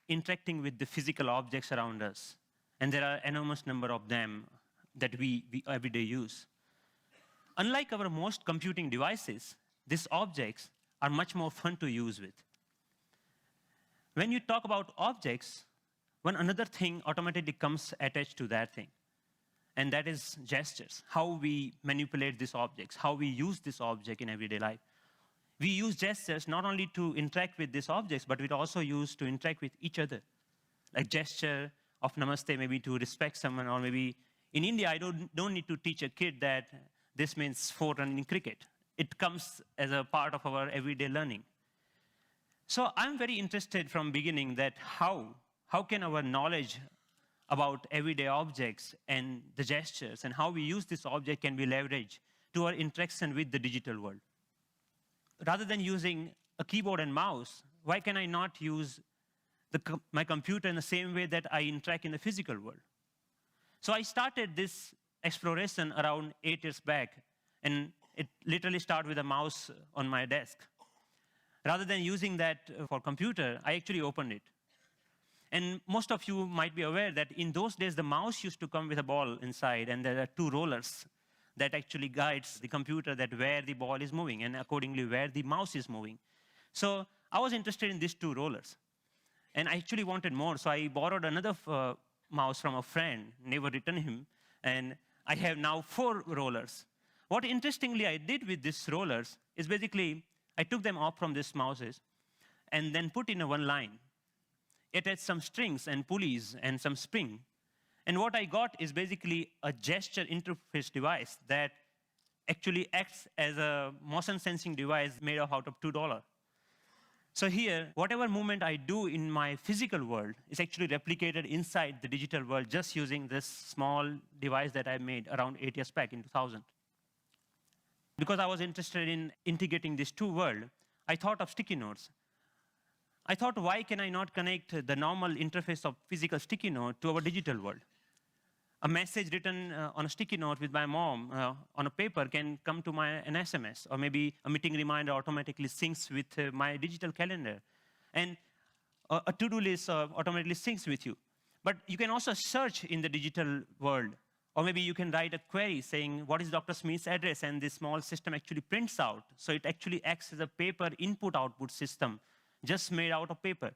interacting with the physical objects around us. And there are enormous number of them that we everyday use. Unlike our most computing devices, these objects are much more fun to use with. When you talk about objects, one another thing automatically comes attached to that thing. And that is gestures, how we manipulate these objects, how we use this object in everyday life. We use gestures not only to interact with these objects, but we also use to interact with each other. Like gesture of namaste, maybe to respect someone, or maybe in India, I don't need to teach a kid that this means 4 run in cricket. It comes as a part of our everyday learning. So I'm very interested from beginning that how can our knowledge about everyday objects and the gestures and how we use this object can be leveraged to our interaction with the digital world. Rather than using a keyboard and mouse, why can I not use my computer in the same way that I interact in the physical world? So I started this exploration around 8 years back, and it literally started with a mouse on my desk. Rather than using that for computer, I actually opened it. And most of you might be aware that in those days, the mouse used to come with a ball inside, and there are 2 rollers that actually guides the computer that where the ball is moving, and accordingly where the mouse is moving. So I was interested in these 2 rollers. And I actually wanted more, so I borrowed another mouse from a friend, never returned him, and I have now 4 rollers. What interestingly I did with these rollers is basically, I took them off from these mouses and then put in a one line. It had some strings and pulleys and some spring. And what I got is basically a gesture interface device that actually acts as a motion sensing device made out of $2. So here, whatever movement I do in my physical world is actually replicated inside the digital world just using this small device that I made around 8 years back in 2000. Because I was interested in integrating these 2 worlds, I thought of sticky notes. I thought, why can I not connect the normal interface of physical sticky note to our digital world? A message written on a sticky note with my mom on a paper can come to an SMS, or maybe a meeting reminder automatically syncs with my digital calendar. And a to-do list automatically syncs with you. But you can also search in the digital world, or maybe you can write a query saying, what is Dr. Smith's address? And this small system actually prints out. So it actually acts as a paper input-output system, just made out of paper.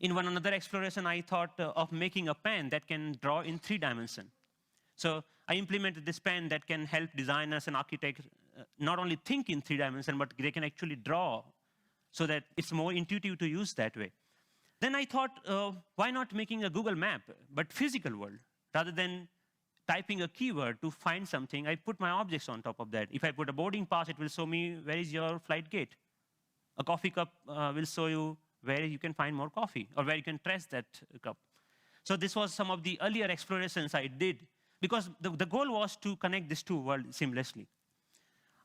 In one another exploration, I thought of making a pen that can draw in 3 dimensions. So I implemented this pen that can help designers and architects not only think in 3 dimensions, but they can actually draw so that it's more intuitive to use that way. Then I thought, why not making a Google map, but physical world? Rather than typing a keyword to find something, I put my objects on top of that. If I put a boarding pass, it will show me where is your flight gate. A coffee cup will show you where you can find more coffee, or where you can trace that cup. So this was some of the earlier explorations I did, because the goal was to connect these 2 worlds seamlessly.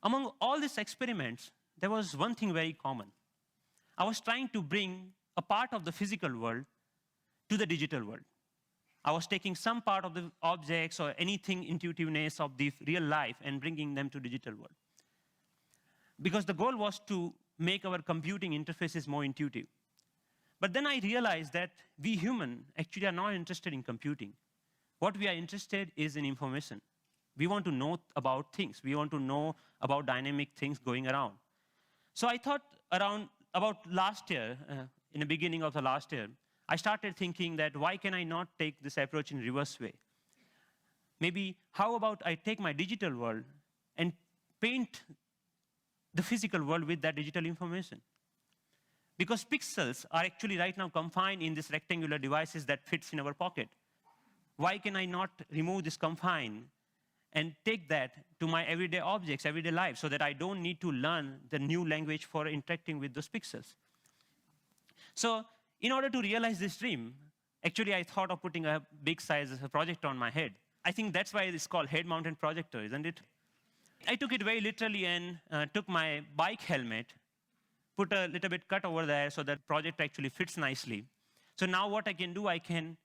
Among all these experiments, there was one thing very common. I was trying to bring a part of the physical world to the digital world. I was taking some part of the objects or anything intuitiveness of the real life and bringing them to digital world. Because the goal was to make our computing interfaces more intuitive. But then I realized that we humans actually are not interested in computing. What we are interested is in information. We want to know about things. We want to know about dynamic things going around. So I thought about last year, in the beginning of the last year, I started thinking that why can I not take this approach in reverse way? Maybe how about I take my digital world and paint the physical world with that digital information? Because pixels are actually right now confined in these rectangular devices that fits in our pocket. Why can I not remove this confine and take that to my everyday objects, everyday life, so that I don't need to learn the new language for interacting with those pixels? So in order to realize this dream, actually I thought of putting a big size projector on my head. I think that's why it's called head-mounted projector, isn't it? I took it very literally and took my bike helmet, put a little bit cut over there so that project actually fits nicely. So now what I can do, I can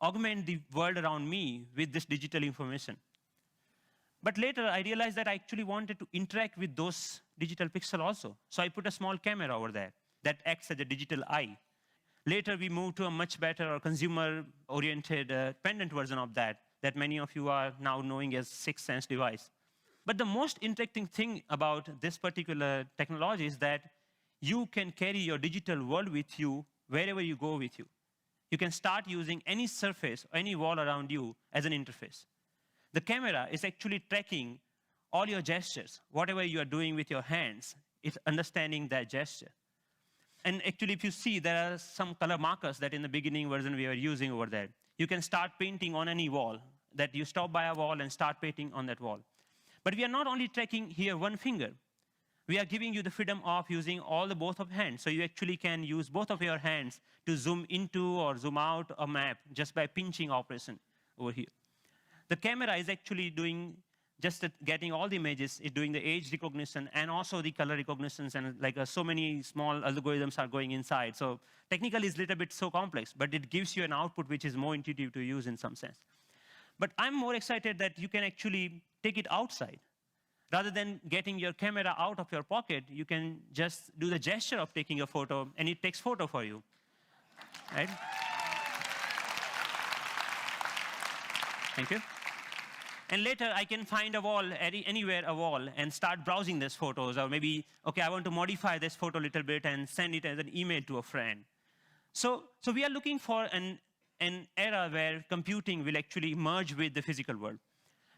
augment the world around me with this digital information. But later I realized that I actually wanted to interact with those digital pixel also. So I put a small camera over there that acts as a digital eye. Later, we moved to a much better or consumer-oriented pendant version of that many of you are now knowing as SixthSense device. But the most interesting thing about this particular technology is that you can carry your digital world with you wherever you go with you. You can start using any surface or any wall around you as an interface. The camera is actually tracking all your gestures. Whatever you are doing with your hands, it's understanding that gesture. And actually, if you see, there are some color markers that in the beginning version we were using over there. You can start painting on any wall, that you stop by a wall and start painting on that wall. But we are not only tracking here one finger. We are giving you the freedom of using all the both of hands. So you actually can use both of your hands to zoom into or zoom out a map just by pinching operation over here. The camera is actually doing just getting all the images, it's doing the age recognition and also the color recognitions, and like so many small algorithms are going inside. So technically it's a little bit so complex, but it gives you an output which is more intuitive to use in some sense. But I'm more excited that you can actually take it outside. Rather than getting your camera out of your pocket, you can just do the gesture of taking a photo, and it takes photo for you, right? Thank you. And later, I can find a wall, anywhere a wall, and start browsing these photos. Or maybe, okay, I want to modify this photo a little bit and send it as an email to a friend. So we are looking for an era where computing will actually merge with the physical world.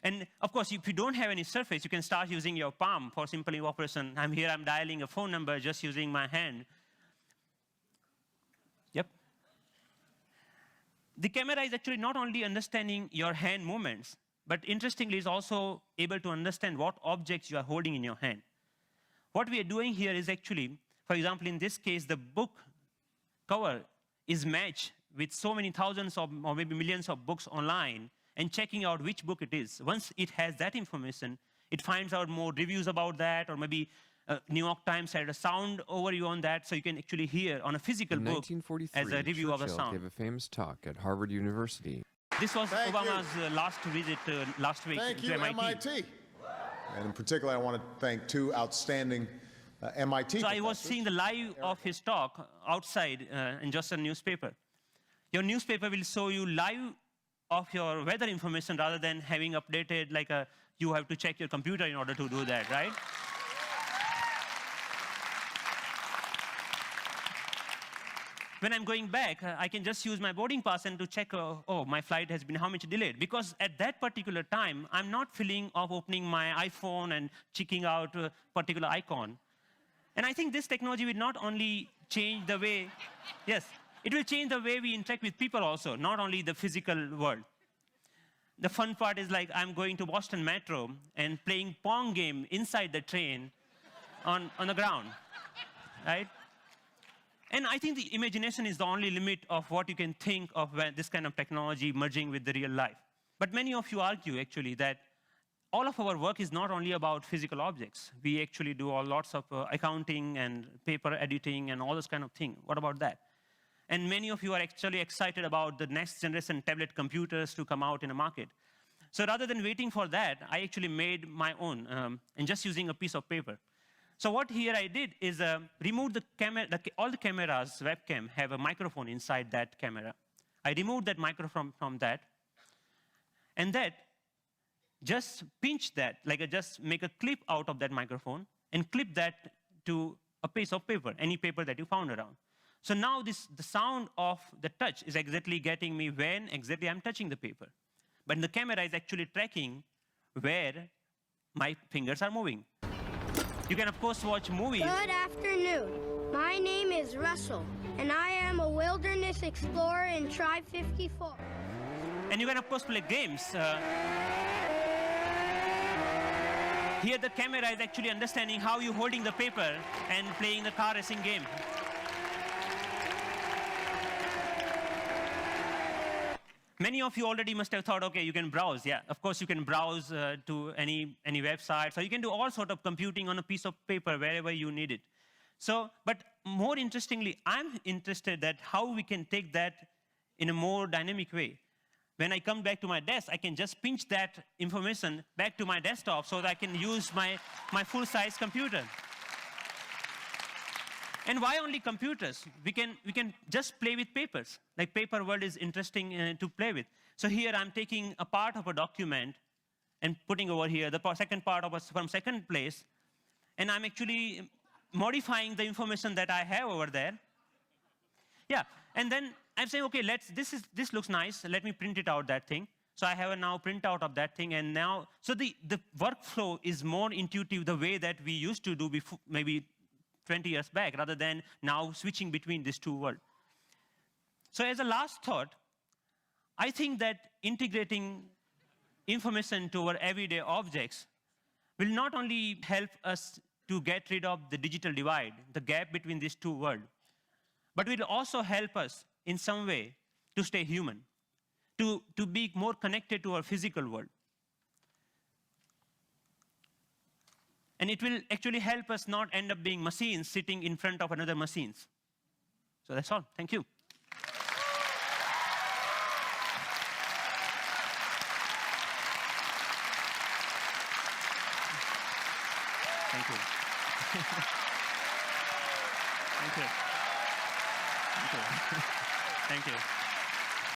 And of course, if you don't have any surface, you can start using your palm for simple operation. I'm here, I'm dialing a phone number just using my hand. Yep. The camera is actually not only understanding your hand movements, but interestingly, it's also able to understand what objects you are holding in your hand. What we are doing here is actually, for example, in this case, the book cover is matched with so many thousands of, or maybe millions of books online, and checking out which book it is. Once it has that information, it finds out more reviews about that, or maybe New York Times had a sound overview on that, so you can actually hear on a physical book as a review of a sound. Gave a famous talk at Harvard University. This was Obama's last visit last week Thank to you, MIT. And in particular, I want to thank two outstanding MIT So I was seeing the live of his talk outside in just a newspaper. Your newspaper will show you live of your weather information rather than having updated like you have to check your computer in order to do that, right? When I'm going back, I can just use my boarding pass and to check, oh, my flight has been how much delayed. Because at that particular time, I'm not feeling of opening my iPhone and checking out a particular icon. And I think this technology will not only change the way, yes, it will change the way we interact with people also, not only the physical world. The fun part is like I'm going to Boston Metro and playing Pong game inside the train on the ground, right? And I think the imagination is the only limit of what you can think of when this kind of technology merging with the real life. But many of you argue, actually, that all of our work is not only about physical objects. We actually do lots of accounting and paper editing and all this kind of thing. What about that? And many of you are actually excited about the next generation tablet computers to come out in the market. So rather than waiting for that, I actually made my own and just using a piece of paper. So what here I did is remove the camera, all the cameras, webcam, have a microphone inside that camera. I removed that microphone from that, and that just pinch that, like I just make a clip out of that microphone and clip that to a piece of paper, any paper that you found around. So now the sound of the touch is exactly getting me when exactly I'm touching the paper. But the camera is actually tracking where my fingers are moving. You can, of course, watch movies. Good afternoon. My name is Russell, and I am a wilderness explorer in Tribe 54. And you can, of course, play games. Here, the camera is actually understanding how you're holding the paper and playing the car racing game. Many of you already must have thought, okay, you can browse. Yeah, of course, you can browse to any website. So you can do all sort of computing on a piece of paper wherever you need it. So, but more interestingly, I'm interested that how we can take that in a more dynamic way. When I come back to my desk, I can just pinch that information back to my desktop so that I can use my full-size computer. And why only computers? We can just play with papers. Like paper world is interesting to play with. So here I'm taking a part of a document and putting over here the second part from second place, and I'm actually modifying the information that I have over there. Yeah, and then I'm saying, okay, this looks nice. Let me print it out, that thing. So I have a now printout of that thing, and now, so the workflow is more intuitive the way that we used to do before, maybe 20 years back, rather than now switching between these two worlds. So as a last thought, I think that integrating information to our everyday objects will not only help us to get rid of the digital divide, the gap between these two worlds, but will also help us in some way to stay human, to be more connected to our physical world. And it will actually help us not end up being machines sitting in front of another machines. So that's all. Thank you. Thank you. Thank you. Thank you. Thank you.